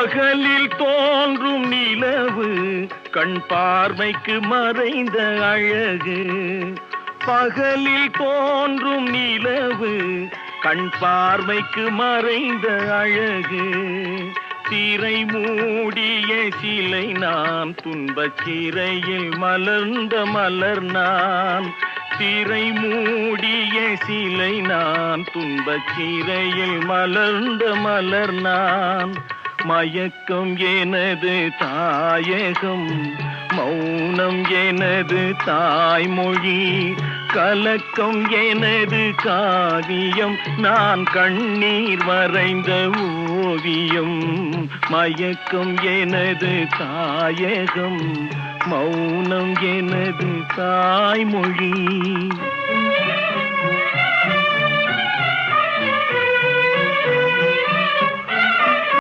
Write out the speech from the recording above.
பகலில் தோன்றும் நிலவு கண் பார்வைக்கு மறைந்த அழகு. பகலில் தோன்றும் நிலவு கண் பார்வைக்கு மறைந்த அழகு. திரை மூடிய சிலை நான், துன்பச் சிறையில் மலர்ந்த மலர் நான். திரை மூடிய சிலை நான், துன்பச் சிறையில் மலர்ந்த மலர் நான். மயக்கம் எனது தாயகம், மௌனம் எனது தாய்மொழி. கலக்கம் எனது காவியம், நான் கண்ணீர் வரைந்த ஓவியம். மயக்கம் எனது தாயகம், மௌனம் எனது தாய்மொழி.